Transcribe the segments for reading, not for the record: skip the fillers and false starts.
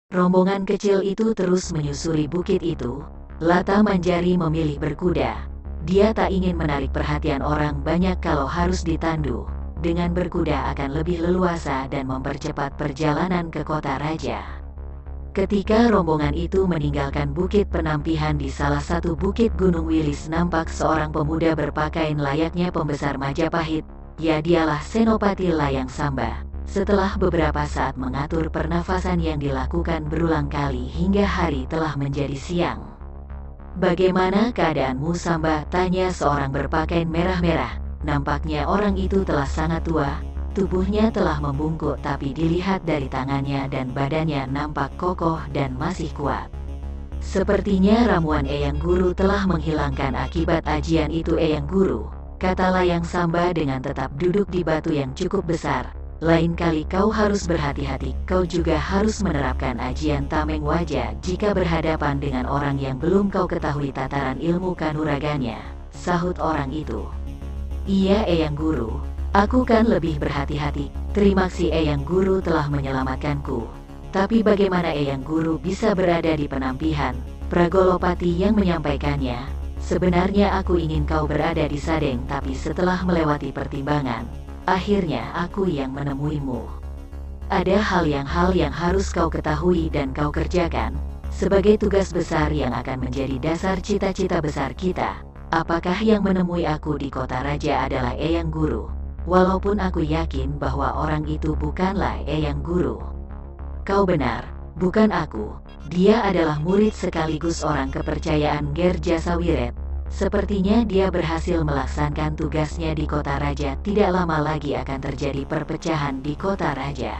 Rombongan kecil itu terus menyusuri bukit itu. Lata Manjari memilih berkuda. Dia tak ingin menarik perhatian orang banyak kalau harus ditandu. Dengan berkuda akan lebih leluasa dan mempercepat perjalanan ke kota raja. Ketika rombongan itu meninggalkan bukit penampihan di salah satu bukit Gunung Wilis, nampak seorang pemuda berpakaian layaknya pembesar Majapahit. Ya, dialah Senopati Layang Samba. Setelah beberapa saat mengatur pernafasan yang dilakukan berulang kali hingga hari telah menjadi siang. "Bagaimana keadaanmu, Samba?" tanya seorang berpakaian merah-merah. Nampaknya orang itu telah sangat tua. Tubuhnya telah membungkuk, tapi dilihat dari tangannya dan badannya nampak kokoh dan masih kuat. "Sepertinya ramuan Eyang Guru telah menghilangkan akibat ajian itu, Eyang Guru," kata Layang Samba dengan tetap duduk di batu yang cukup besar. "Lain kali kau harus berhati-hati, kau juga harus menerapkan ajian Tameng Waja jika berhadapan dengan orang yang belum kau ketahui tataran ilmu kanuraganya," sahut orang itu. "Iya, Eyang Guru. Aku kan lebih berhati-hati. Terima kasih, Eyang Guru telah menyelamatkanku. Tapi bagaimana Eyang Guru bisa berada di penampihan?" Pragolopati yang menyampaikannya. "Sebenarnya aku ingin kau berada di Sadeng, tapi setelah melewati pertimbangan, akhirnya aku yang menemuimu. Ada hal yang harus kau ketahui dan kau kerjakan, sebagai tugas besar yang akan menjadi dasar cita-cita besar kita. Apakah yang menemui aku di kota raja adalah Eyang Guru? Walaupun aku yakin bahwa orang itu bukanlah Eyang Guru." "Kau benar, bukan aku. Dia adalah murid sekaligus orang kepercayaan Ger Jasawiret. Sepertinya dia berhasil melaksanakan tugasnya di kota raja. Tidak lama lagi akan terjadi perpecahan di kota raja."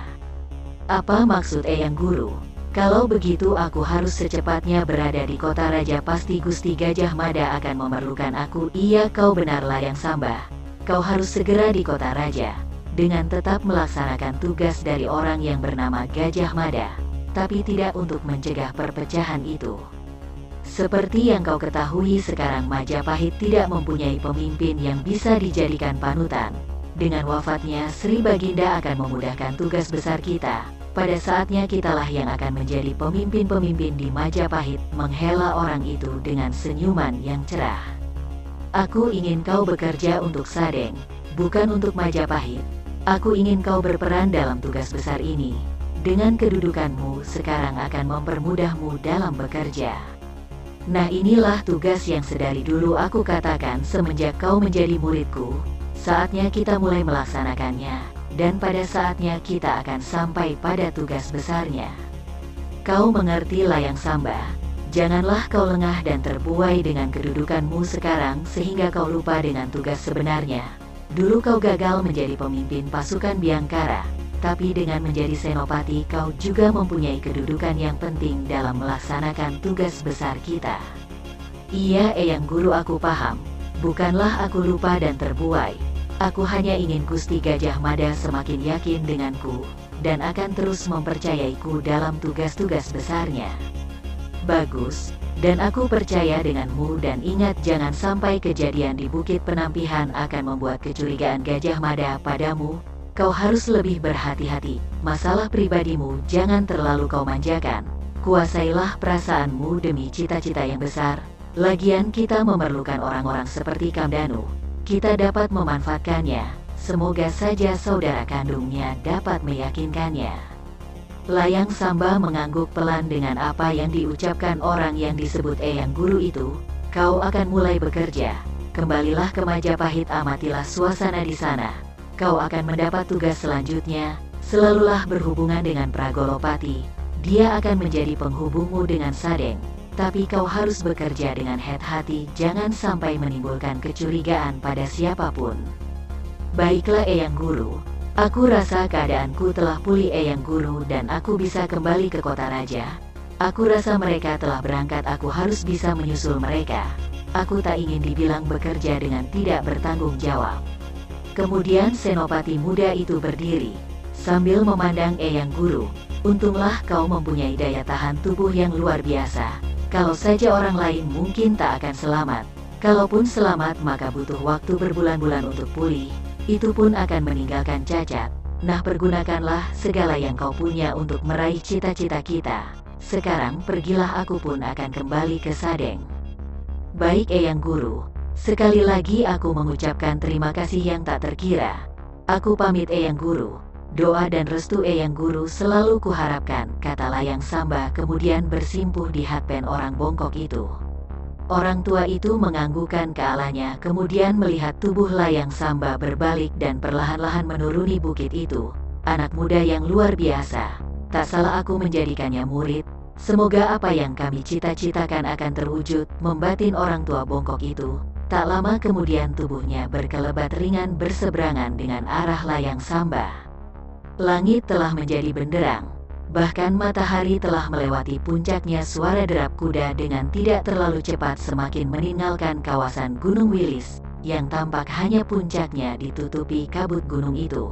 "Apa maksud Eyang Guru? Kalau begitu aku harus secepatnya berada di kota raja. Pasti Gusti Gajah Mada akan memerlukan aku." "Iya, kau benar, Layang Samba. Kau harus segera di kota raja, dengan tetap melaksanakan tugas dari orang yang bernama Gajah Mada, tapi tidak untuk mencegah perpecahan itu. Seperti yang kau ketahui sekarang, Majapahit tidak mempunyai pemimpin yang bisa dijadikan panutan. Dengan wafatnya Sri Baginda akan memudahkan tugas besar kita. Pada saatnya kitalah yang akan menjadi pemimpin-pemimpin di Majapahit," menghela orang itu dengan senyuman yang cerah. "Aku ingin kau bekerja untuk Sadeng, bukan untuk Majapahit. Aku ingin kau berperan dalam tugas besar ini. Dengan kedudukanmu sekarang akan mempermudahmu dalam bekerja. Nah, inilah tugas yang sedari dulu aku katakan semenjak kau menjadi muridku. Saatnya kita mulai melaksanakannya, dan pada saatnya kita akan sampai pada tugas besarnya. Kau mengerti, Layang Samba? Janganlah kau lengah dan terbuai dengan kedudukanmu sekarang sehingga kau lupa dengan tugas sebenarnya. Dulu kau gagal menjadi pemimpin pasukan Biangkara, tapi dengan menjadi senopati kau juga mempunyai kedudukan yang penting dalam melaksanakan tugas besar kita." "Iya, Eyang Guru, aku paham. Bukanlah aku lupa dan terbuai. Aku hanya ingin Gusti Gajah Mada semakin yakin denganku, dan akan terus mempercayaiku dalam tugas-tugas besarnya." "Bagus, dan aku percaya denganmu, dan ingat jangan sampai kejadian di Bukit Penampihan akan membuat kecurigaan Gajah Mada padamu. Kau harus lebih berhati-hati. Masalah pribadimu jangan terlalu kau manjakan. Kuasailah perasaanmu demi cita-cita yang besar. Lagian kita memerlukan orang-orang seperti Kamdanu. Kita dapat memanfaatkannya. Semoga saja saudara kandungnya dapat meyakinkannya." Layang Samba mengangguk pelan dengan apa yang diucapkan orang yang disebut Eyang Guru itu. "Kau akan mulai bekerja. Kembalilah ke Majapahit, amatilah suasana di sana. Kau akan mendapat tugas selanjutnya. Selalulah berhubungan dengan Pragolopati. Dia akan menjadi penghubungmu dengan Sadeng. Tapi kau harus bekerja dengan hati-hati, jangan sampai menimbulkan kecurigaan pada siapapun." "Baiklah, Eyang Guru. Aku rasa keadaanku telah pulih, Eyang Guru, dan aku bisa kembali ke kota raja. Aku rasa mereka telah berangkat, aku harus bisa menyusul mereka. Aku tak ingin dibilang bekerja dengan tidak bertanggung jawab." Kemudian senopati muda itu berdiri, sambil memandang Eyang Guru. "Untunglah kau mempunyai daya tahan tubuh yang luar biasa. Kalau saja orang lain mungkin tak akan selamat. Kalaupun selamat maka butuh waktu berbulan-bulan untuk pulih. Itu pun akan meninggalkan cacat. Nah, pergunakanlah segala yang kau punya untuk meraih cita-cita kita. Sekarang pergilah, aku pun akan kembali ke Sadeng." "Baik Eyang Guru, sekali lagi aku mengucapkan terima kasih yang tak terkira. Aku pamit Eyang Guru. Doa dan restu Eyang Guru selalu kuharapkan," kata Layang Samba kemudian bersimpuh di hatpen orang bongkok itu. Orang tua itu menganggukkan kepalanya kemudian melihat tubuh Layang Samba berbalik dan perlahan-lahan menuruni bukit itu. "Anak muda yang luar biasa. Tak salah aku menjadikannya murid. Semoga apa yang kami cita-citakan akan terwujud," membatin orang tua bongkok itu. Tak lama kemudian tubuhnya berkelebat ringan berseberangan dengan arah Layang Samba. Langit telah menjadi benderang. Bahkan matahari telah melewati puncaknya. Suara derap kuda dengan tidak terlalu cepat semakin meninggalkan kawasan Gunung Wilis, yang tampak hanya puncaknya ditutupi kabut gunung itu.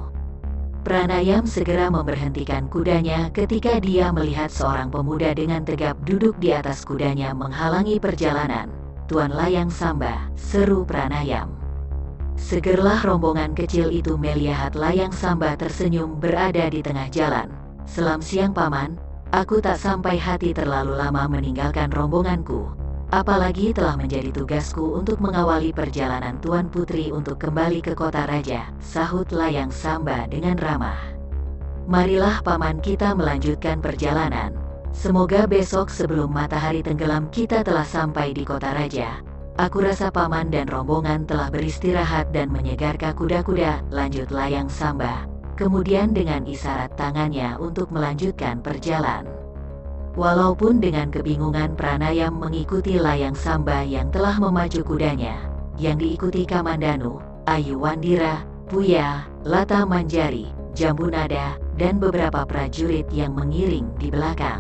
Pranayam segera memberhentikan kudanya ketika dia melihat seorang pemuda dengan tegap duduk di atas kudanya menghalangi perjalanan. "Tuan Layang Samba," seru Pranayam. Segerlah rombongan kecil itu melihat Layang Samba tersenyum berada di tengah jalan. "Selam siang Paman, aku tak sampai hati terlalu lama meninggalkan rombonganku. Apalagi telah menjadi tugasku untuk mengawali perjalanan Tuan Putri untuk kembali ke kota raja," sahut Layang Samba dengan ramah. "Marilah Paman kita melanjutkan perjalanan. Semoga besok sebelum matahari tenggelam kita telah sampai di kota raja. Aku rasa Paman dan rombongan telah beristirahat dan menyegarkan kuda-kuda," lanjut Layang Samba. Kemudian dengan isyarat tangannya untuk melanjutkan perjalanan. Walaupun dengan kebingungan Pranayam mengikuti Layang Samba yang telah memacu kudanya, yang diikuti Kamandanu, Ayu Wandira, Puya, Lata Manjari, Jambunada, dan beberapa prajurit yang mengiring di belakang.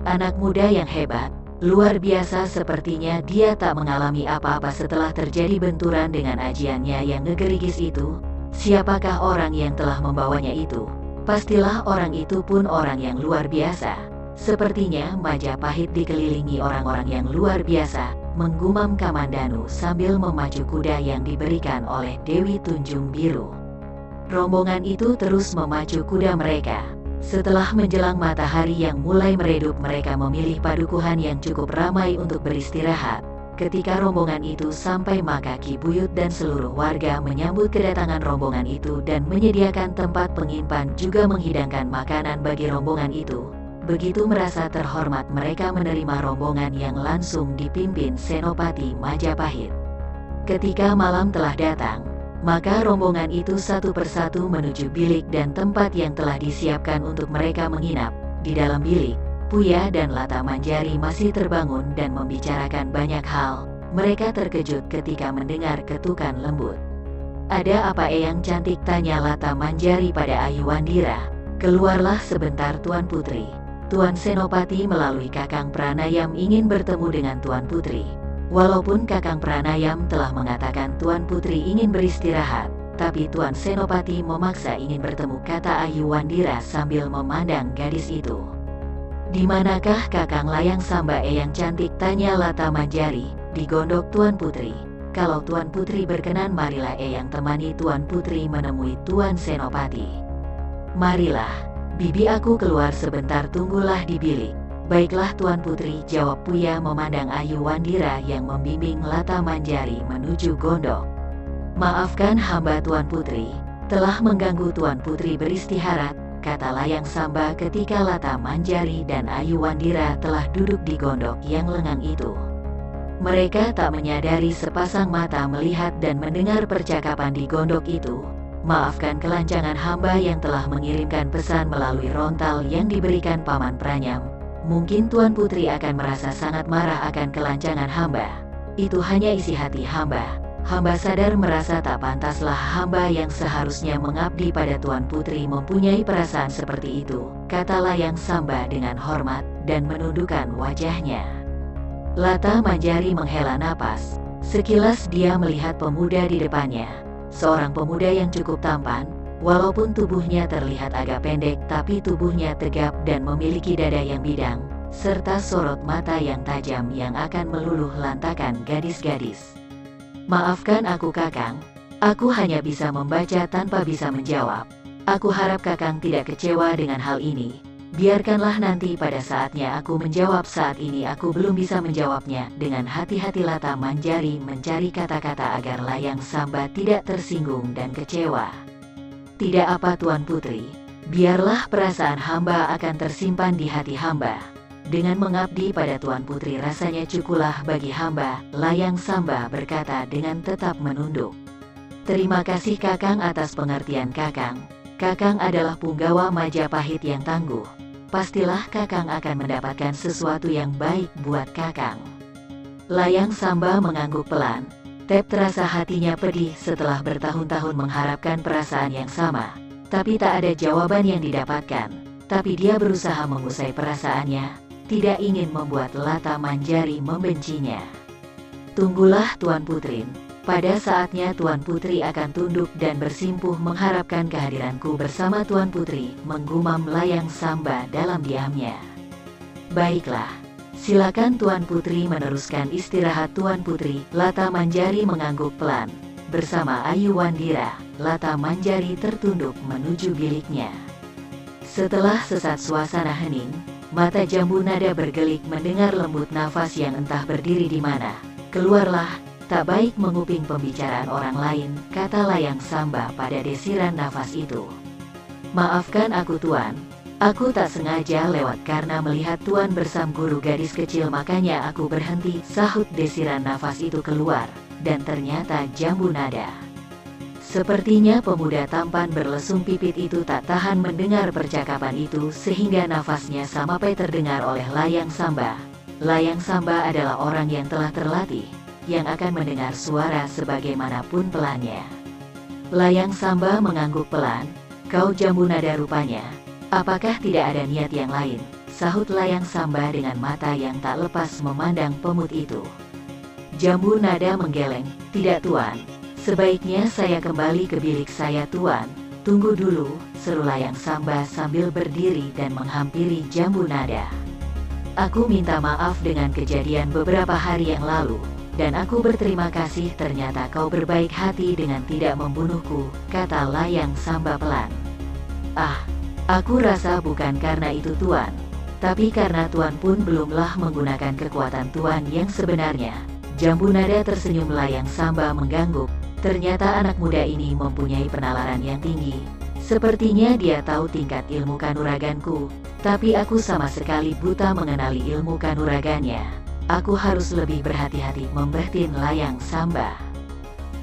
Anak muda yang hebat, luar biasa sepertinya dia tak mengalami apa-apa setelah terjadi benturan dengan ajiannya yang ngegerigis itu. Siapakah orang yang telah membawanya itu? Pastilah orang itu pun orang yang luar biasa. Sepertinya Majapahit dikelilingi orang-orang yang luar biasa, menggumam Kamandanu sambil memacu kuda yang diberikan oleh Dewi Tunjung Biru. Rombongan itu terus memacu kuda mereka. Setelah menjelang matahari yang mulai meredup, mereka memilih padukuhan yang cukup ramai untuk beristirahat. Ketika rombongan itu sampai, maka Ki Buyut dan seluruh warga menyambut kedatangan rombongan itu dan menyediakan tempat penyimpan juga menghidangkan makanan bagi rombongan itu. Begitu merasa terhormat mereka menerima rombongan yang langsung dipimpin Senopati Majapahit. Ketika malam telah datang, maka rombongan itu satu persatu menuju bilik dan tempat yang telah disiapkan untuk mereka menginap. Di dalam bilik, Puya dan Lata Manjari masih terbangun dan membicarakan banyak hal. Mereka terkejut ketika mendengar ketukan lembut. "Ada apa Eyang cantik?" tanya Lata Manjari pada Ayu Wandira. "Keluarlah sebentar Tuan Putri. Tuan Senopati melalui Kakang Pranayam ingin bertemu dengan Tuan Putri." Walaupun Kakang Pranayam telah mengatakan Tuan Putri ingin beristirahat, tapi Tuan Senopati memaksa ingin bertemu, kata Ayu Wandira sambil memandang gadis itu. "Di manakah Kakang Layang Samba Eyang cantik?" tanya Lata Manjari. "Di gondok Tuan Putri. Kalau Tuan Putri berkenan, marilah Eyang temani Tuan Putri menemui Tuan Senopati." "Marilah, bibi aku keluar sebentar, tunggulah di bilik." "Baiklah Tuan Putri," jawab Puya memandang Ayu Wandira yang membimbing Lata Manjari menuju gondok. "Maafkan hamba Tuan Putri, telah mengganggu Tuan Putri beristirahat," kata Layang Samba ketika Lata Manjari dan Ayu Wandira telah duduk di gondok yang lengang itu. Mereka tak menyadari sepasang mata melihat dan mendengar percakapan di gondok itu. "Maafkan kelancangan hamba yang telah mengirimkan pesan melalui rontal yang diberikan Paman Pranyam. Mungkin Tuan Putri akan merasa sangat marah akan kelancangan hamba. Itu hanya isi hati hamba. Hamba sadar merasa tak pantaslah hamba yang seharusnya mengabdi pada Tuan Putri mempunyai perasaan seperti itu," kata Layang Samba dengan hormat dan menundukkan wajahnya. Lata Manjari menghela napas. Sekilas dia melihat pemuda di depannya. Seorang pemuda yang cukup tampan, walaupun tubuhnya terlihat agak pendek, tapi tubuhnya tegap dan memiliki dada yang bidang, serta sorot mata yang tajam yang akan meluluh lantakan gadis-gadis. "Maafkan aku Kakang, aku hanya bisa membaca tanpa bisa menjawab." Aku harap Kakang tidak kecewa dengan hal ini. Biarkanlah nanti pada saatnya aku menjawab, saat ini aku belum bisa menjawabnya. Dengan hati-hati Lata Manjari mencari kata-kata agar Layang Samba tidak tersinggung dan kecewa. Tidak apa Tuan Putri, biarlah perasaan hamba akan tersimpan di hati hamba. Dengan mengabdi pada Tuan Putri rasanya cukuplah bagi hamba, Layang Samba berkata dengan tetap menunduk. Terima kasih Kakang atas pengertian Kakang. Kakang adalah punggawa Majapahit yang tangguh. Pastilah Kakang akan mendapatkan sesuatu yang baik buat Kakang. Layang Samba mengangguk pelan. Tep terasa hatinya pedih setelah bertahun-tahun mengharapkan perasaan yang sama. Tapi tak ada jawaban yang didapatkan. Tapi dia berusaha mengusai perasaannya. Tidak ingin membuat Lata Manjari membencinya. Tunggulah Tuan Putrin. Pada saatnya Tuan Putri akan tunduk dan bersimpuh mengharapkan kehadiranku bersama Tuan Putri, menggumam Layang Samba dalam diamnya. Baiklah, silakan Tuan Putri meneruskan istirahat Tuan Putri. Lata Manjari mengangguk pelan. Bersama Ayu Wandira, Lata Manjari tertunduk menuju biliknya. Setelah sesat suasana hening, mata Jambu Nada bergelik mendengar lembut nafas yang entah berdiri di mana. Keluarlah. Tak baik menguping pembicaraan orang lain, kata Layang Samba pada desiran nafas itu. Maafkan aku Tuan, aku tak sengaja lewat karena melihat Tuan bersama guru gadis kecil makanya aku berhenti, sahut desiran nafas itu keluar, dan ternyata Jambu Nada. Sepertinya pemuda tampan berlesung pipit itu tak tahan mendengar percakapan itu sehingga nafasnya sampai terdengar oleh Layang Samba. Layang Samba adalah orang yang telah terlatih, yang akan mendengar suara sebagaimanapun pelannya. Layang Samba mengangguk pelan. Kau Jambu Nada rupanya. Apakah tidak ada niat yang lain? Sahut Layang Samba dengan mata yang tak lepas memandang pemut itu. Jambu Nada menggeleng. Tidak Tuan. Sebaiknya saya kembali ke bilik saya Tuan. Tunggu dulu, seru Layang Samba sambil berdiri dan menghampiri Jambu Nada. Aku minta maaf dengan kejadian beberapa hari yang lalu. Dan aku berterima kasih ternyata kau berbaik hati dengan tidak membunuhku, kata Layang Samba pelan. Ah, aku rasa bukan karena itu Tuan. Tapi karena Tuan pun belumlah menggunakan kekuatan Tuan yang sebenarnya. Jambu Nada tersenyum. Layang Samba mengangguk. Ternyata anak muda ini mempunyai penalaran yang tinggi. Sepertinya dia tahu tingkat ilmu kanuraganku. Tapi aku sama sekali buta mengenali ilmu kanuragannya. Aku harus lebih berhati-hati, membatin Layang Samba.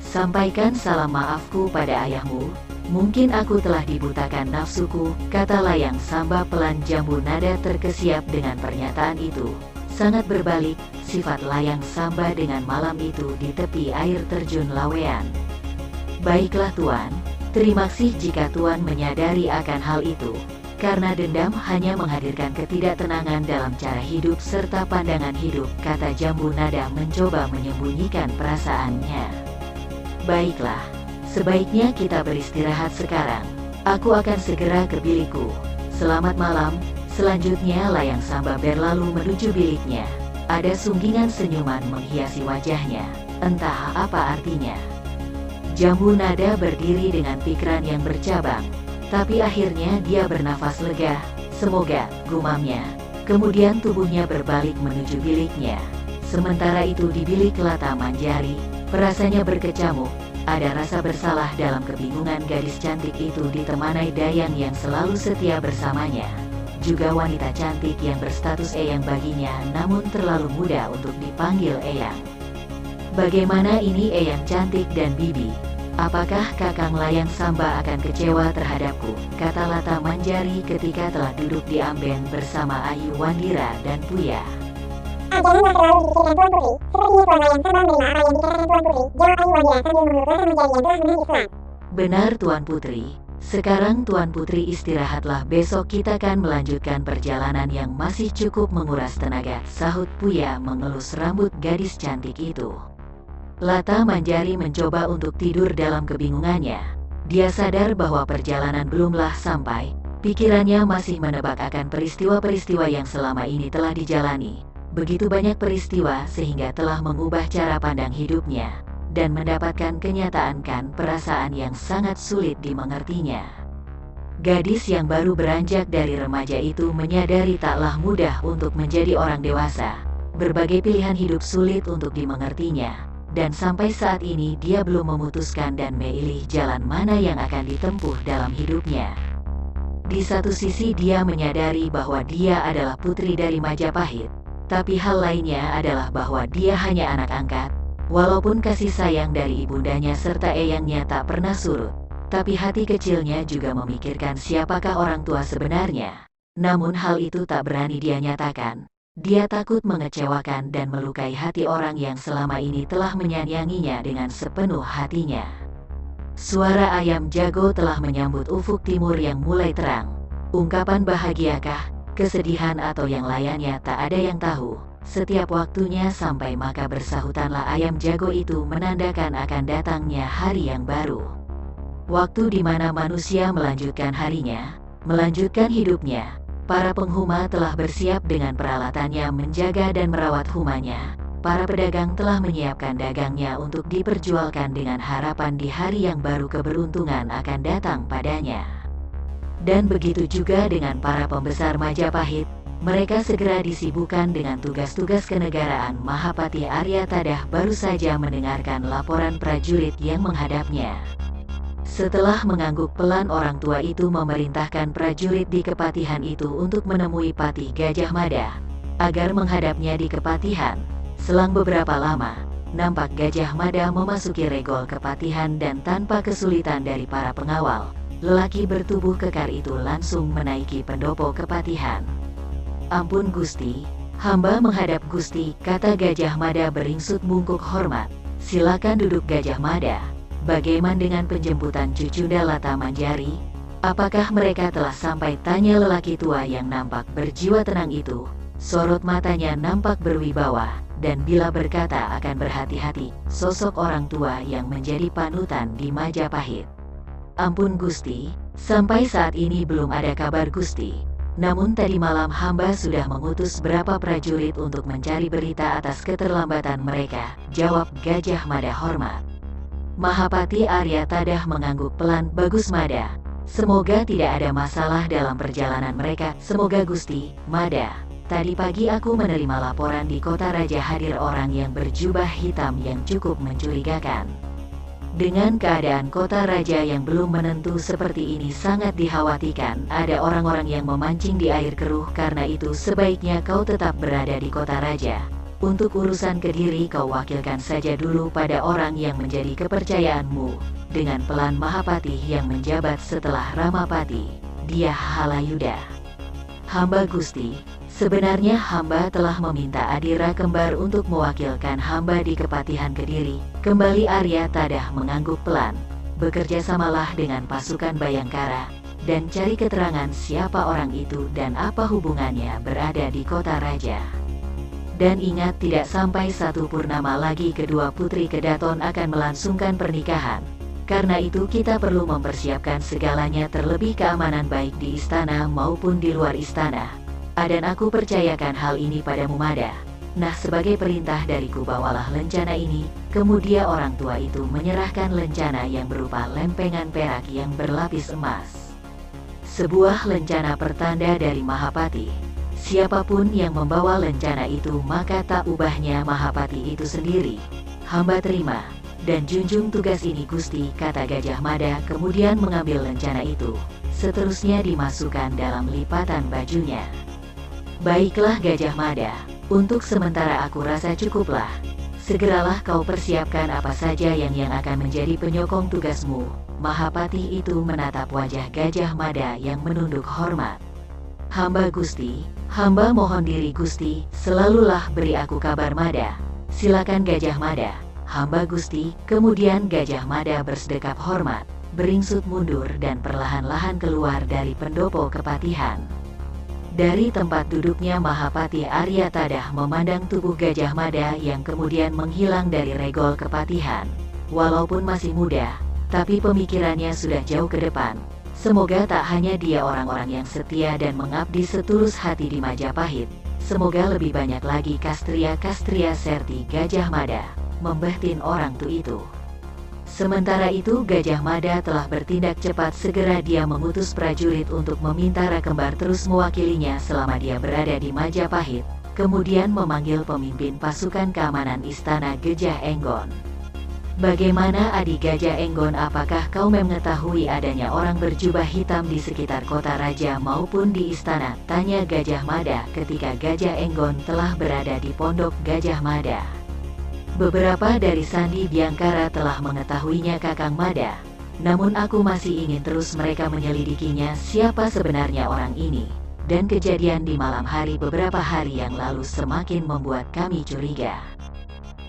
Sampaikan salam maafku pada ayahmu. Mungkin aku telah dibutakan nafsuku, kata Layang Samba pelan. Jambu Nada terkesiap dengan pernyataan itu. Sangat berbalik sifat Layang Samba dengan malam itu di tepi air terjun Lawean. Baiklah Tuan, terima kasih jika Tuan menyadari akan hal itu. Karena dendam hanya menghadirkan ketidaktenangan dalam cara hidup serta pandangan hidup, kata Jambu Nada mencoba menyembunyikan perasaannya. Baiklah, sebaiknya kita beristirahat sekarang. Aku akan segera ke bilikku. Selamat malam. Selanjutnya Layang Samba berlalu menuju biliknya. Ada sunggingan senyuman menghiasi wajahnya. Entah apa artinya. Jambu Nada berdiri dengan pikiran yang bercabang. Tapi akhirnya dia bernafas lega. Semoga, gumamnya. Kemudian tubuhnya berbalik menuju biliknya. Sementara itu di bilik Lata Manjari, perasaannya berkecamuk. Ada rasa bersalah dalam kebingungan gadis cantik itu ditemani Dayang yang selalu setia bersamanya. Juga wanita cantik yang berstatus eyang baginya namun terlalu muda untuk dipanggil eyang. Bagaimana ini eyang cantik dan bibi? Apakah Kakang Layang Samba akan kecewa terhadapku, kata Lata Manjari ketika telah duduk di amben bersama Ayu Wandira dan Puya. Jangan terlalu dipikirkan Tuan Putri. Sepertinya Tuan Layang Samba menerima apa yang dikatakan Tuan Putri. Jawab Ayu Wandira sambil mengelus Lata Manjari yang telah menangis pelan. Benar Tuan Putri. Sekarang Tuan Putri istirahatlah, besok kita akan melanjutkan perjalanan yang masih cukup menguras tenaga, sahut Puya mengelus rambut gadis cantik itu. Lata Manjari mencoba untuk tidur dalam kebingungannya. Dia sadar bahwa perjalanan belumlah sampai. Pikirannya masih menebak akan peristiwa-peristiwa yang selama ini telah dijalani. Begitu banyak peristiwa sehingga telah mengubah cara pandang hidupnya. Dan mendapatkan kenyataan kan perasaan yang sangat sulit dimengertinya. Gadis yang baru beranjak dari remaja itu menyadari taklah mudah untuk menjadi orang dewasa. Berbagai pilihan hidup sulit untuk dimengertinya, dan sampai saat ini dia belum memutuskan dan memilih jalan mana yang akan ditempuh dalam hidupnya. Di satu sisi dia menyadari bahwa dia adalah putri dari Majapahit, tapi hal lainnya adalah bahwa dia hanya anak angkat. Walaupun kasih sayang dari ibundanya serta eyangnya tak pernah surut, tapi hati kecilnya juga memikirkan siapakah orang tua sebenarnya. Namun hal itu tak berani dia nyatakan. Dia takut mengecewakan dan melukai hati orang yang selama ini telah menyayanginya dengan sepenuh hatinya. Suara ayam jago telah menyambut ufuk timur yang mulai terang. Ungkapan bahagiakah, kesedihan atau yang lainnya tak ada yang tahu. Setiap waktunya sampai maka bersahutanlah ayam jago itu menandakan akan datangnya hari yang baru. Waktu di mana manusia melanjutkan harinya, melanjutkan hidupnya. Para penghuma telah bersiap dengan peralatannya menjaga dan merawat humanya. Para pedagang telah menyiapkan dagangnya untuk diperjualkan dengan harapan di hari yang baru keberuntungan akan datang padanya. Dan begitu juga dengan para pembesar Majapahit, mereka segera disibukkan dengan tugas-tugas kenegaraan. Mahapati Arya Tadah baru saja mendengarkan laporan prajurit yang menghadapnya. Setelah mengangguk pelan, orang tua itu memerintahkan prajurit di kepatihan itu untuk menemui Patih Gajah Mada, agar menghadapnya di kepatihan. Selang beberapa lama, nampak Gajah Mada memasuki regol kepatihan dan tanpa kesulitan dari para pengawal, lelaki bertubuh kekar itu langsung menaiki pendopo kepatihan. "Ampun Gusti, hamba menghadap Gusti," kata Gajah Mada beringsut bungkuk hormat. "Silakan duduk Gajah Mada. Bagaimana dengan penjemputan Cucunda Lata Manjari? Apakah mereka telah sampai?" tanya lelaki tua yang nampak berjiwa tenang itu. Sorot matanya nampak berwibawa, dan bila berkata akan berhati-hati, sosok orang tua yang menjadi panutan di Majapahit. "Ampun Gusti, sampai saat ini belum ada kabar Gusti. Namun tadi malam hamba sudah mengutus beberapa prajurit untuk mencari berita atas keterlambatan mereka," jawab Gajah Mada hormat. Mahapati Arya Tadah mengangguk pelan. "Bagus Mada. Semoga tidak ada masalah dalam perjalanan mereka." "Semoga Gusti." "Mada, tadi pagi aku menerima laporan di kota raja hadir orang yang berjubah hitam yang cukup mencurigakan. Dengan keadaan kota raja yang belum menentu seperti ini sangat dikhawatirkan ada orang-orang yang memancing di air keruh. Karena itu sebaiknya kau tetap berada di kota raja. Untuk urusan Kediri kau wakilkan saja dulu pada orang yang menjadi kepercayaanmu." Dengan pelan Mahapati yang menjabat setelah Ramapati, "Dia Halayuda." "Hamba Gusti, sebenarnya hamba telah meminta Adira Kembar untuk mewakilkan hamba di Kepatihan Kediri," kembali Arya Tadah mengangguk pelan. "Bekerjasamalah dengan pasukan Bayangkara, dan cari keterangan siapa orang itu dan apa hubungannya berada di kota raja. Dan ingat, tidak sampai satu purnama lagi kedua putri Kedaton akan melangsungkan pernikahan. Karena itu kita perlu mempersiapkan segalanya, terlebih keamanan baik di istana maupun di luar istana. Dan aku percayakan hal ini padamu Mada. Nah, sebagai perintah dariku bawalah lencana ini." Kemudian orang tua itu menyerahkan lencana yang berupa lempengan perak yang berlapis emas. Sebuah lencana pertanda dari Mahapati. Siapapun yang membawa lencana itu maka tak ubahnya Mahapati itu sendiri. "Hamba terima dan junjung tugas ini Gusti," kata Gajah Mada kemudian mengambil lencana itu. Seterusnya dimasukkan dalam lipatan bajunya. "Baiklah Gajah Mada, untuk sementara aku rasa cukuplah. Segeralah kau persiapkan apa saja yang akan menjadi penyokong tugasmu." Mahapati itu menatap wajah Gajah Mada yang menunduk hormat. "Hamba Gusti, hamba mohon diri Gusti, selalulah beri aku kabar Mada." "Silakan Gajah Mada." "Hamba Gusti." Kemudian Gajah Mada bersedekap hormat, beringsut mundur dan perlahan-lahan keluar dari pendopo kepatihan. Dari tempat duduknya Mahapati Arya Tadah memandang tubuh Gajah Mada yang kemudian menghilang dari regol kepatihan. Walaupun masih muda, tapi pemikirannya sudah jauh ke depan. Semoga tak hanya dia orang-orang yang setia dan mengabdi setulus hati di Majapahit. Semoga lebih banyak lagi kastria-kastria serti Gajah Mada membehtin orang tu itu. Sementara itu Gajah Mada telah bertindak cepat. Segera dia mengutus prajurit untuk meminta Rakembar terus mewakilinya selama dia berada di Majapahit, kemudian memanggil pemimpin pasukan keamanan istana Gajah Enggon. "Bagaimana adik Gajah Enggon, apakah kau mengetahui adanya orang berjubah hitam di sekitar kota raja maupun di istana?" tanya Gajah Mada ketika Gajah Enggon telah berada di pondok Gajah Mada. "Beberapa dari Sandi Biangkara telah mengetahuinya Kakang Mada, namun aku masih ingin terus mereka menyelidikinya siapa sebenarnya orang ini, dan kejadian di malam hari beberapa hari yang lalu semakin membuat kami curiga.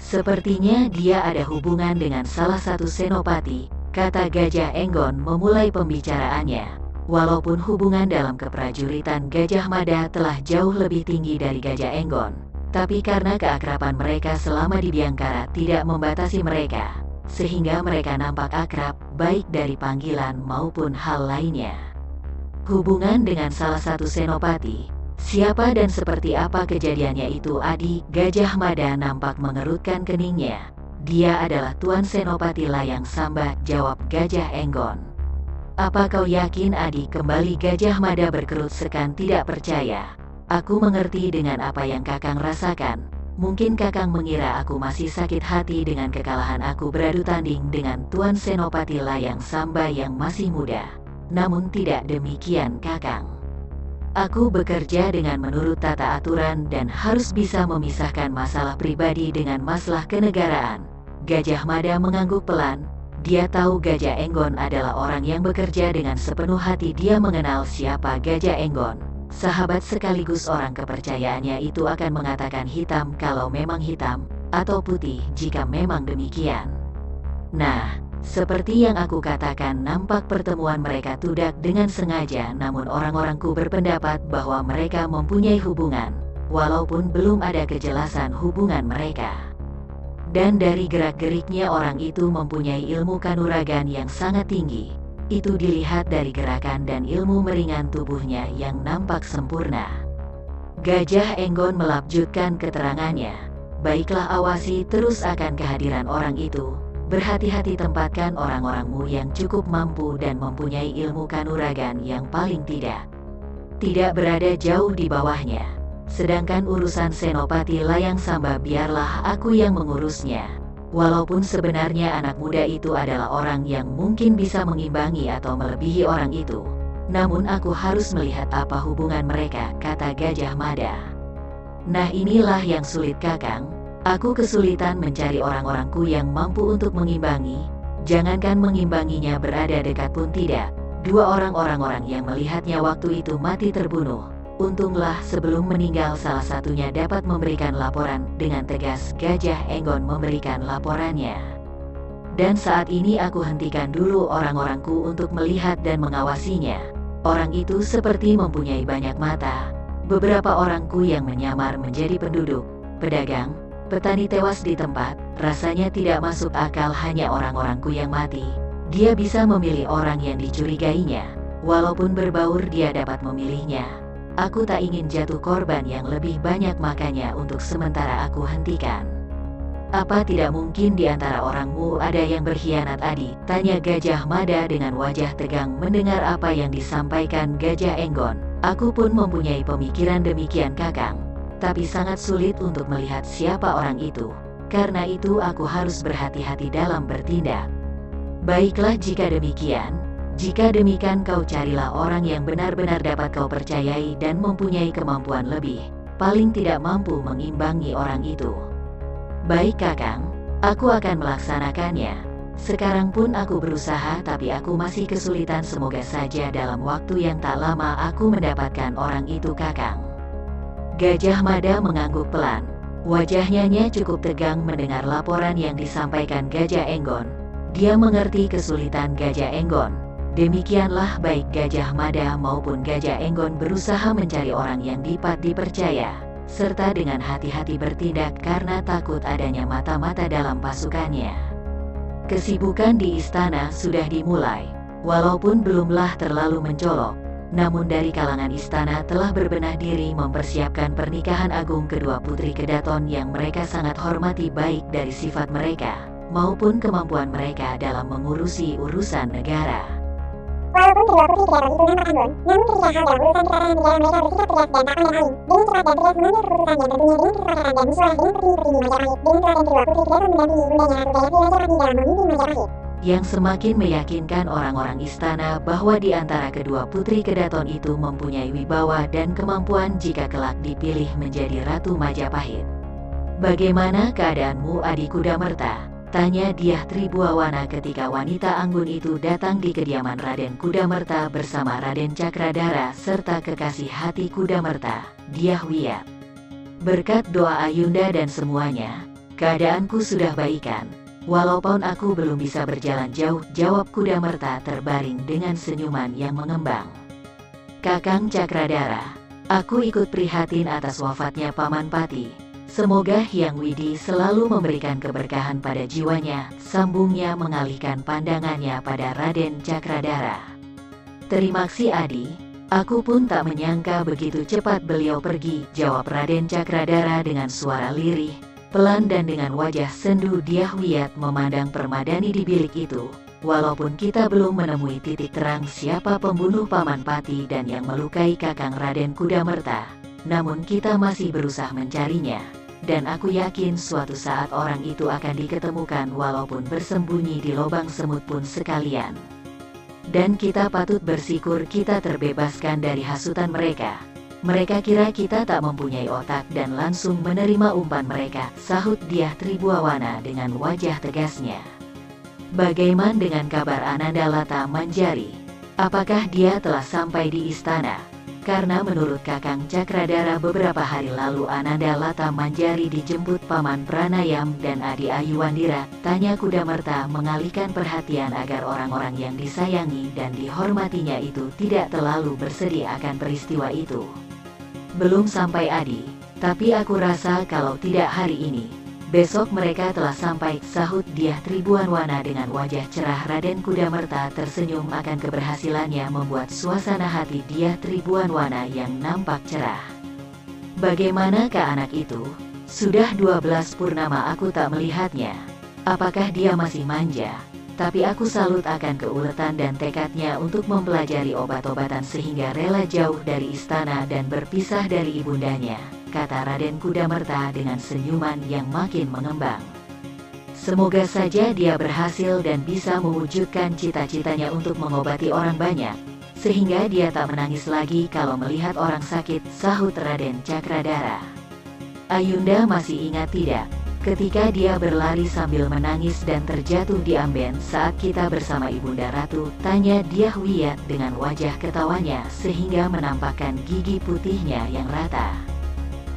Sepertinya dia ada hubungan dengan salah satu senopati," kata Gajah Enggon memulai pembicaraannya. Walaupun hubungan dalam keprajuritan Gajah Mada telah jauh lebih tinggi dari Gajah Enggon, tapi karena keakraban mereka selama di Biangkara tidak membatasi mereka, sehingga mereka nampak akrab baik dari panggilan maupun hal lainnya. "Hubungan dengan salah satu senopati, siapa dan seperti apa kejadiannya itu adik?" Gajah Mada nampak mengerutkan keningnya. "Dia adalah Tuan Senopati Layang Samba," jawab Gajah Enggon. "Apa kau yakin adik?" kembali Gajah Mada berkerut sekan tidak percaya. "Aku mengerti dengan apa yang Kakang rasakan. Mungkin Kakang mengira aku masih sakit hati dengan kekalahan aku beradu tanding dengan Tuan Senopati Layang Samba yang masih muda. Namun tidak demikian Kakang. Aku bekerja dengan menurut tata aturan dan harus bisa memisahkan masalah pribadi dengan masalah kenegaraan." Gajah Mada mengangguk pelan. Dia tahu Gajah Enggon adalah orang yang bekerja dengan sepenuh hati. Dia mengenal siapa Gajah Enggon. Sahabat sekaligus orang kepercayaannya itu akan mengatakan hitam kalau memang hitam, atau putih jika memang demikian. "Nah, seperti yang aku katakan, nampak pertemuan mereka tidak dengan sengaja, namun orang-orangku berpendapat bahwa mereka mempunyai hubungan, walaupun belum ada kejelasan hubungan mereka. Dan dari gerak-geriknya orang itu mempunyai ilmu kanuragan yang sangat tinggi. Itu dilihat dari gerakan dan ilmu meringan tubuhnya yang nampak sempurna." Gajah Enggon melanjutkan keterangannya. "Baiklah, awasi terus akan kehadiran orang itu. Berhati-hati, tempatkan orang-orangmu yang cukup mampu dan mempunyai ilmu kanuragan yang paling tidak berada jauh di bawahnya. Sedangkan urusan Senopati Layang Samba biarlah aku yang mengurusnya. Walaupun sebenarnya anak muda itu adalah orang yang mungkin bisa mengimbangi atau melebihi orang itu, namun aku harus melihat apa hubungan mereka," kata Gajah Mada. "Nah, inilah yang sulit Kakang. Aku kesulitan mencari orang-orangku yang mampu untuk mengimbangi. Jangankan mengimbanginya, berada dekat pun tidak. Dua orang-orang yang melihatnya waktu itu mati terbunuh. Untunglah sebelum meninggal salah satunya dapat memberikan laporan." Dengan tegas Gajah Enggon memberikan laporannya. "Dan saat ini aku hentikan dulu orang-orangku untuk melihat dan mengawasinya. Orang itu seperti mempunyai banyak mata. Beberapa orangku yang menyamar menjadi penduduk, pedagang, petani tewas di tempat. Rasanya tidak masuk akal hanya orang-orangku yang mati. Dia bisa memilih orang yang dicurigainya. Walaupun berbaur dia dapat memilihnya. Aku tak ingin jatuh korban yang lebih banyak, makanya untuk sementara aku hentikan." "Apa tidak mungkin di antara orangmu ada yang berkhianat adik?" tanya Gajah Mada dengan wajah tegang mendengar apa yang disampaikan Gajah Enggon. "Aku pun mempunyai pemikiran demikian Kakang, tapi sangat sulit untuk melihat siapa orang itu. Karena itu aku harus berhati-hati dalam bertindak." "Baiklah, jika demikian. Jika demikian kau carilah orang yang benar-benar dapat kau percayai dan mempunyai kemampuan lebih, paling tidak mampu mengimbangi orang itu." "Baik Kakang, aku akan melaksanakannya. Sekarang pun aku berusaha tapi aku masih kesulitan. Semoga saja dalam waktu yang tak lama aku mendapatkan orang itu Kakang." Gajah Mada mengangguk pelan. Wajahnya cukup tegang mendengar laporan yang disampaikan Gajah Enggon. Dia mengerti kesulitan Gajah Enggon. Demikianlah baik Gajah Mada maupun Gajah Enggon berusaha mencari orang yang dapat dipercaya, serta dengan hati-hati bertindak karena takut adanya mata-mata dalam pasukannya. Kesibukan di istana sudah dimulai, walaupun belumlah terlalu mencolok, namun dari kalangan istana telah berbenah diri mempersiapkan pernikahan agung kedua putri Kedaton yang mereka sangat hormati baik dari sifat mereka, maupun kemampuan mereka dalam mengurusi urusan negara. Walaupun kedua putri keraton itu nampak anggun, namun ketika hal dalam urusan pertahanan negara mereka bersikap tegas dan tak main-main. Dengan cepat dan tegas mengambil keputusan yang tentunya dengan kesepakatan dan musyawarah dengan petinggi-petinggi Majapahit. Dengan teladan kedua putri keraton mendampingi bundanya Ratu Gayatri Rajawati dalam memimpin Majapahit. Yang semakin meyakinkan orang-orang istana bahwa di antara kedua putri kedaton itu mempunyai wibawa dan kemampuan jika kelak dipilih menjadi Ratu Majapahit. "Bagaimana keadaanmu, Adi Kudamerta?" tanya Dyah Tribuawana ketika wanita anggun itu datang di kediaman Raden Kudamerta bersama Raden Cakradara serta kekasih hati Kudamerta, Dyah Wiyat. "Berkat doa Ayunda dan semuanya, keadaanku sudah baikan. Walaupun aku belum bisa berjalan jauh," jawab Kudamerta terbaring dengan senyuman yang mengembang. "Kakang Cakradara, aku ikut prihatin atas wafatnya Paman Pati. Semoga Hyang Widi selalu memberikan keberkahan pada jiwanya," sambungnya mengalihkan pandangannya pada Raden Cakradara. "Terima kasih Adi, aku pun tak menyangka begitu cepat beliau pergi," jawab Raden Cakradara dengan suara lirih, pelan dan dengan wajah sendu. Dyah Wiyat memandang permadani di bilik itu. "Walaupun kita belum menemui titik terang siapa pembunuh Paman Pati dan yang melukai Kakang Raden Kudamerta, namun kita masih berusaha mencarinya. Dan aku yakin suatu saat orang itu akan diketemukan walaupun bersembunyi di lubang semut pun sekalian. Dan kita patut bersyukur kita terbebaskan dari hasutan mereka. Mereka kira kita tak mempunyai otak dan langsung menerima umpan mereka," sahut Dyah Tribuawana dengan wajah tegasnya. "Bagaimana dengan kabar Ananda Lata Manjari? Apakah dia telah sampai di istana? Karena menurut Kakang Cakradara beberapa hari lalu Ananda Lata Manjari dijemput Paman Pranayam dan Adi Ayuandira," tanya Kudamerta mengalihkan perhatian agar orang-orang yang disayangi dan dihormatinya itu tidak terlalu bersedih akan peristiwa itu. "Belum sampai Adi, tapi aku rasa kalau tidak hari ini, besok mereka telah sampai," sahut Dyah Tribuawana dengan wajah cerah. Raden Kudamerta tersenyum akan keberhasilannya membuat suasana hati Dyah Tribuawana yang nampak cerah. "Bagaimana ke anak itu? Sudah 12 purnama aku tak melihatnya. Apakah dia masih manja? Tapi aku salut akan keuletan dan tekadnya untuk mempelajari obat-obatan sehingga rela jauh dari istana dan berpisah dari ibundanya," kata Raden Kudamerta dengan senyuman yang makin mengembang. "Semoga saja dia berhasil dan bisa mewujudkan cita-citanya untuk mengobati orang banyak, sehingga dia tak menangis lagi kalau melihat orang sakit," sahut Raden Cakradara. "Ayunda masih ingat tidak? Ketika dia berlari sambil menangis dan terjatuh di amben saat kita bersama Ibunda Ratu?" tanya Dyah Wiyat dengan wajah ketawanya sehingga menampakkan gigi putihnya yang rata.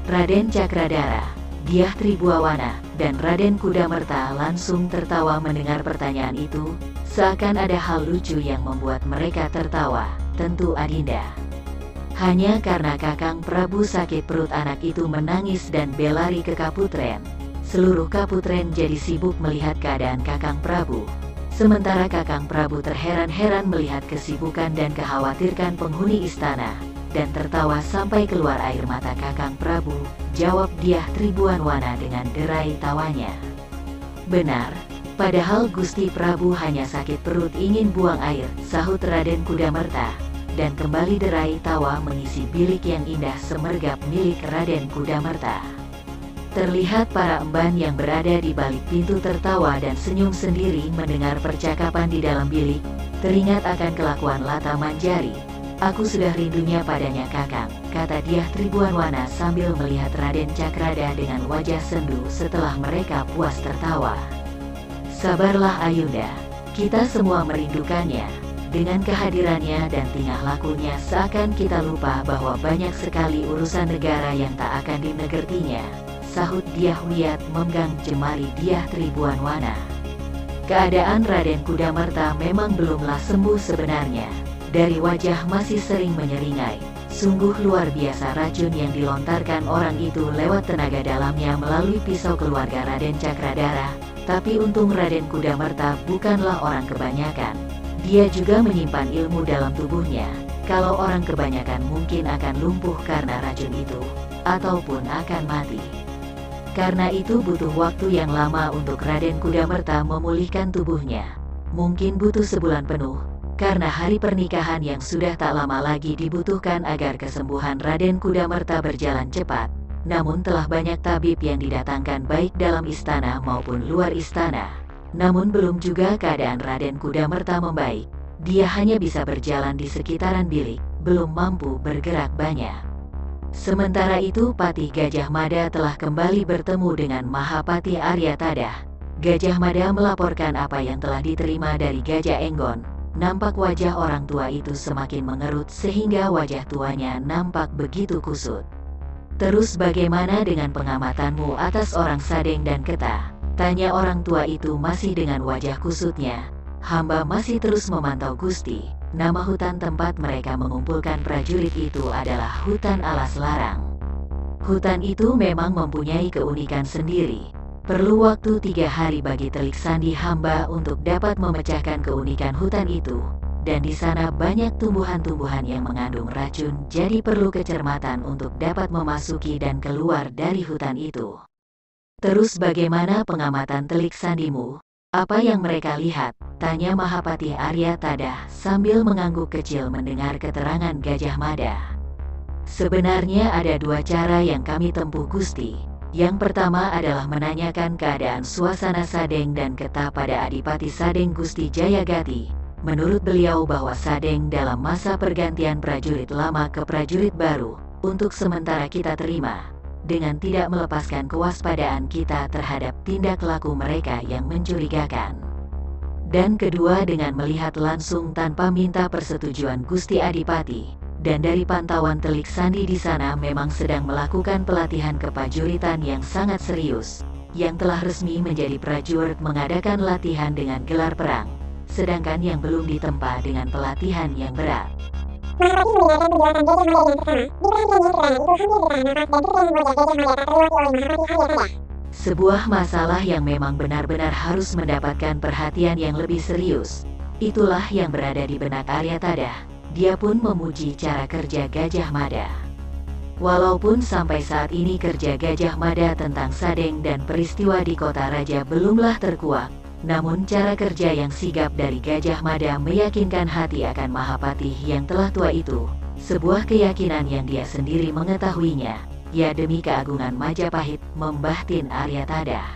Raden Cakradara, Dyah Tribuawana, dan Raden Kudamerta langsung tertawa mendengar pertanyaan itu, seakan ada hal lucu yang membuat mereka tertawa. "Tentu Adinda. Hanya karena Kakang Prabu sakit perut," anak itu menangis dan berlari ke Kaputren. Seluruh Kaputren jadi sibuk melihat keadaan Kakang Prabu. Sementara Kakang Prabu terheran-heran melihat kesibukan dan kekhawatirkan penghuni istana, dan tertawa sampai keluar air mata. "Kakang Prabu," jawab Dyah Tribuawana dengan derai tawanya. "Benar, padahal Gusti Prabu hanya sakit perut ingin buang air," sahut Raden Kudamerta, dan kembali derai tawa mengisi bilik yang indah semergap milik Raden Kudamerta. Terlihat para emban yang berada di balik pintu tertawa dan senyum sendiri mendengar percakapan di dalam bilik. "Teringat akan kelakuan Lata Manjari. Aku sudah rindunya padanya Kakang," kata Dyah Tribuawana sambil melihat Raden Cakrada dengan wajah sendu setelah mereka puas tertawa. "Sabarlah Ayunda, kita semua merindukannya. Dengan kehadirannya dan tingkah lakunya seakan kita lupa bahwa banyak sekali urusan negara yang tak akan dimengertinya," sahut Dyah Wiyat memegang jemari Dyah Tribuawana. Keadaan Raden Kudamerta memang belumlah sembuh sebenarnya. Dari wajah masih sering menyeringai. Sungguh luar biasa racun yang dilontarkan orang itu lewat tenaga dalamnya melalui pisau keluarga Raden Cakradara. Tapi untung Raden Kudamerta bukanlah orang kebanyakan. Dia juga menyimpan ilmu dalam tubuhnya. Kalau orang kebanyakan mungkin akan lumpuh karena racun itu, ataupun akan mati. Karena itu butuh waktu yang lama untuk Raden Kudamerta memulihkan tubuhnya. Mungkin butuh sebulan penuh, karena hari pernikahan yang sudah tak lama lagi dibutuhkan agar kesembuhan Raden Kudamerta berjalan cepat. Namun telah banyak tabib yang didatangkan baik dalam istana maupun luar istana. Namun belum juga keadaan Raden Kudamerta membaik. Dia hanya bisa berjalan di sekitaran bilik, belum mampu bergerak banyak. Sementara itu Patih Gajah Mada telah kembali bertemu dengan Mahapati Aryatada. Gajah Mada melaporkan apa yang telah diterima dari Gajah Enggon. Nampak wajah orang tua itu semakin mengerut sehingga wajah tuanya nampak begitu kusut. Terus bagaimana dengan pengamatanmu atas orang Sadeng dan Keta? Tanya orang tua itu masih dengan wajah kusutnya. Hamba masih terus memantau Gusti. Nama hutan tempat mereka mengumpulkan prajurit itu adalah Hutan Alas Larang. Hutan itu memang mempunyai keunikan sendiri. Perlu waktu 3 hari bagi telik sandi hamba untuk dapat memecahkan keunikan hutan itu. Dan di sana banyak tumbuhan-tumbuhan yang mengandung racun, jadi perlu kecermatan untuk dapat memasuki dan keluar dari hutan itu. Terus bagaimana pengamatan telik sandimu? Apa yang mereka lihat? Tanya Mahapati Aryatada sambil mengangguk kecil mendengar keterangan Gajah Mada. Sebenarnya ada 2 cara yang kami tempuh Gusti. Yang pertama adalah menanyakan keadaan suasana Sadeng dan Keta pada Adipati Sadeng Gusti Jayagati. Menurut beliau bahwa Sadeng dalam masa pergantian prajurit lama ke prajurit baru, untuk sementara kita terima, dengan tidak melepaskan kewaspadaan kita terhadap tindak laku mereka yang mencurigakan. Dan kedua dengan melihat langsung tanpa minta persetujuan Gusti Adipati, dan dari pantauan telik sandi di sana memang sedang melakukan pelatihan kepajuritan yang sangat serius, yang telah resmi menjadi prajurit mengadakan latihan dengan gelar perang, sedangkan yang belum ditempa dengan pelatihan yang berat. Mahapati mendengarkan penjelasan Gajah Mada yang pertama. Di perhentiannya keterangan itu hampir ditahan nafas dan pikiran wajah Gajah Mada terluat oleh Mahapati Aryatada. Sebuah masalah yang memang benar-benar harus mendapatkan perhatian yang lebih serius. Itulah yang berada di benak Aryatada. Dia pun memuji cara kerja Gajah Mada. Walaupun sampai saat ini kerja Gajah Mada tentang Sadeng dan peristiwa di kota raja belumlah terkuak, namun cara kerja yang sigap dari Gajah Mada meyakinkan hati akan Mahapati yang telah tua itu. Sebuah keyakinan yang dia sendiri mengetahuinya. Ya demi keagungan Majapahit, membahtin Aryatada.